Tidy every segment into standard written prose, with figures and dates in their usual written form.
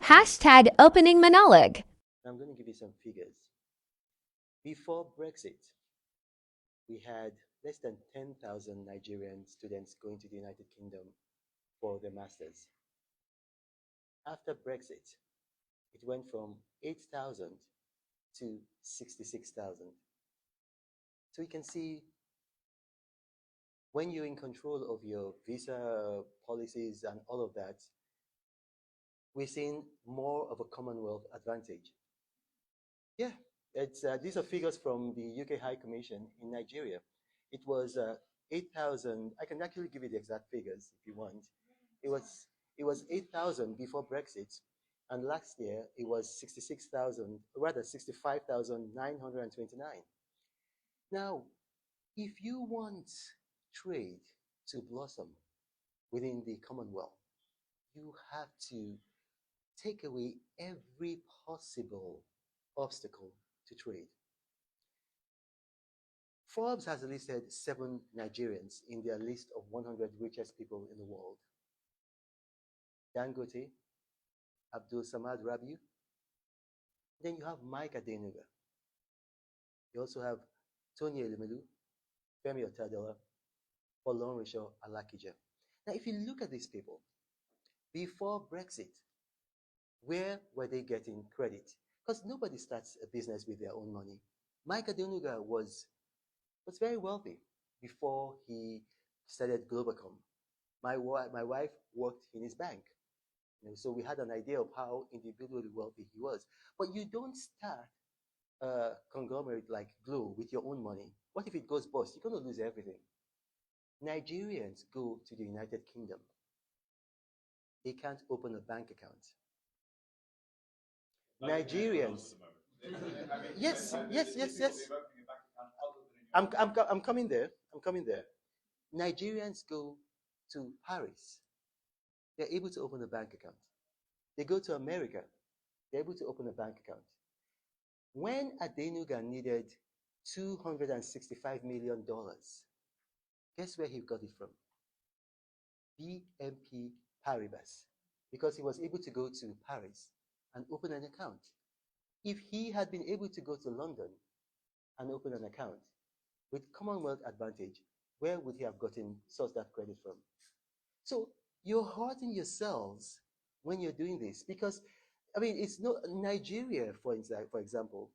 Hashtag opening monologue. I'm going to give you some figures. Before Brexit, we had less than 10,000 Nigerian students going to the United Kingdom for their masters. After Brexit, it went from 8,000 to 66,000. So you can see when you're in control of your visa policies and all of that, we're seeing more of a Commonwealth advantage. Yeah, these are figures from the UK High Commission in Nigeria. It was 8,000. I can actually give you the exact figures if you want. It was it was 8,000 before Brexit, and last year it was 66,000, rather 65,929. Now, if you want trade to blossom within the Commonwealth, you have to take away every possible obstacle to trade. Forbes has listed 7 Nigerians in their list of 100 richest people in the world. Dangote, Abdul Samad Rabiu. Then you have Mike Adenuga. You also have Tony Elumelu, Femi Otedola, Folorunsho Alakija. Now, if you look at these people, before Brexit, where were they getting credit? Because nobody starts a business with their own money. Mike Adenuga was very wealthy before he started Globacom. My wife worked in his bank. So we had an idea of how individually wealthy he was. But you don't start a conglomerate like Glo with your own money. What if it goes bust? You're going to lose everything. Nigerians go to the United Kingdom. They can't open a bank account. Nigerians. Yes, yes, yes, yes. I'm coming there. I'm coming there. Nigerians go to Paris. They're able to open a bank account. They go to America. They're able to open a bank account. When Adenuga needed $265 million, guess where he got it from? BNP Paribas, because he was able to go to Paris and open an account. If he had been able to go to London and open an account with Commonwealth advantage, where would he have gotten source that credit from? So you're hurting yourselves when you're doing this because, I mean, it's no Nigeria, for example,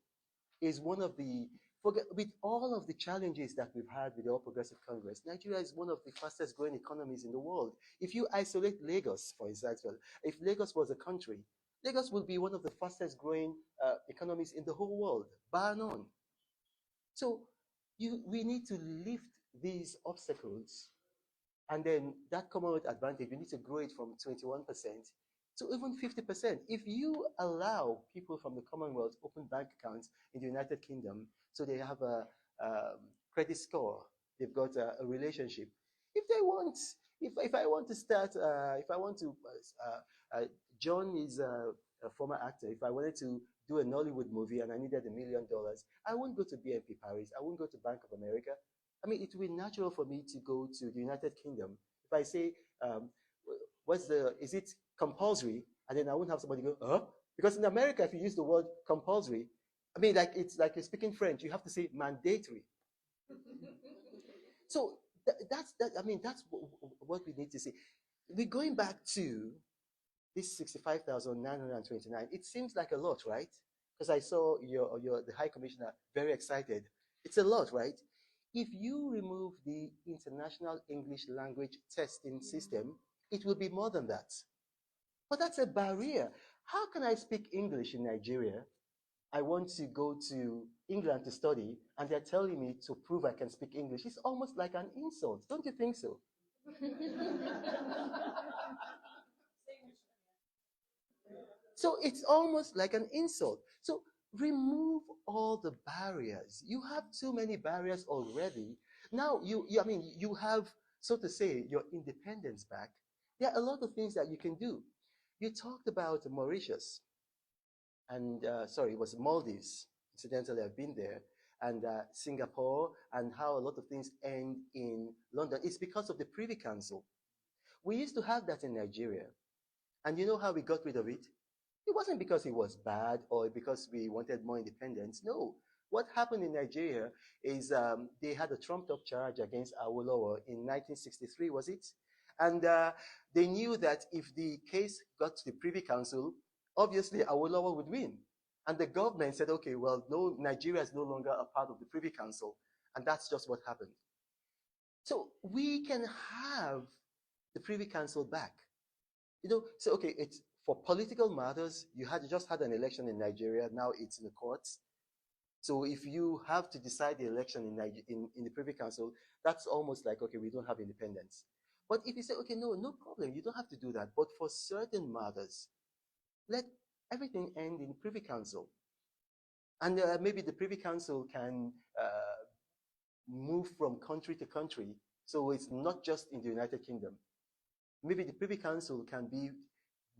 is one of the with all of the challenges that we've had with the All Progressive Congress, Nigeria is one of the fastest growing economies in the world. If you isolate Lagos, for example, if Lagos was a country, Lagos would be one of the fastest growing economies in the whole world, bar none. So we need to lift these obstacles, and then that Commonwealth advantage, we need to grow it from 21% to even 50%. If you allow people from the Commonwealth open bank accounts in the United Kingdom, so they have a credit score, they've got a relationship. If they want, if I want to start, if I want to, John is a former actor. If I wanted to do a Nollywood movie and I needed $1 million, I wouldn't go to BNP Paris. I wouldn't go to Bank of America. I mean, it would be natural for me to go to the United Kingdom. If I say, is it compulsory? And then I wouldn't have somebody go, huh? Because in America, if you use the word compulsory, I mean, like it's like you're speaking French, you have to say mandatory. So that's that. I mean, that's what we need to see. We're going back to this 65,929. It seems like a lot, right? Because I saw the High Commissioner very excited. It's a lot, right? If you remove the international English language testing system, it will be more than that. But that's a barrier. How can I speak English in Nigeria? I want to go to England to study, and they're telling me to prove I can speak English. It's almost like an insult. Don't you think so? So it's almost like an insult. So remove all the barriers. You have too many barriers already. Now I mean, you have, so to say, your independence back. There are a lot of things that you can do. You talked about Mauritius, and sorry, it was Maldives. Incidentally, I've been there, and Singapore, and how a lot of things end in London. It's because of the Privy Council. We used to have that in Nigeria, and you know how we got rid of it? It wasn't because it was bad or because we wanted more independence. No. What happened in Nigeria is they had a trumped-up charge against Awolowo in 1963, was it? And they knew that if the case got to the Privy Council, obviously Awolowo would win. And the government said, okay, well, no, Nigeria is no longer a part of the Privy Council. And that's just what happened. So we can have the Privy Council back. So okay, it's for political matters. You just had an election in Nigeria. Now it's in the courts. So if you have to decide the election in the Privy Council, that's almost like, okay, we don't have independence. But if you say, okay, no problem, you don't have to do that. But for certain matters, let everything end in the Privy Council. And maybe the Privy Council can move from country to country. So it's not just in the United Kingdom. Maybe the Privy Council can be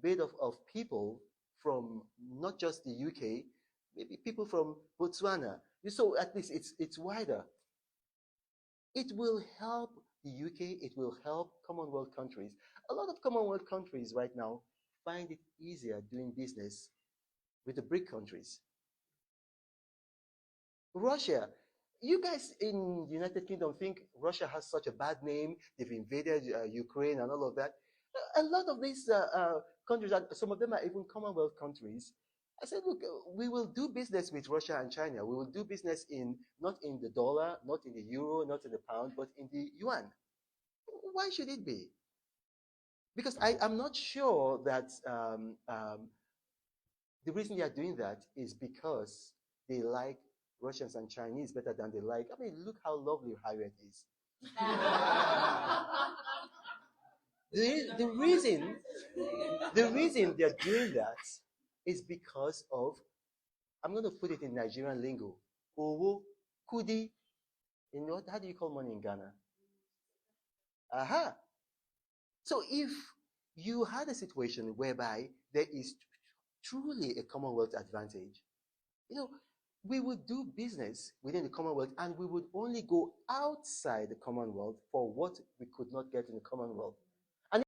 made of people from not just the UK, maybe people from Botswana. So at least it's wider. It will help the UK, it will help Commonwealth countries. A lot of Commonwealth countries right now find it easier doing business with the BRIC countries. Russia, you guys in the United Kingdom think Russia has such a bad name. They've invaded Ukraine and all of that. A lot of these countries, some of them are even Commonwealth countries. I said, look, we will do business with Russia and China. We will do business not in the dollar, not in the euro, not in the pound, but in the yuan. Why should it be? Because I'm not sure that the reason they are doing that is because they like Russians and Chinese better than they like. I mean, look how lovely Harriet is. the reason they're doing that is because of, I'm going to put it in Nigerian lingo, owo, kudi. How do you call money in Ghana? Aha. So if you had a situation whereby there is truly a Commonwealth advantage, we would do business within the Commonwealth and we would only go outside the Commonwealth for what we could not get in the Commonwealth.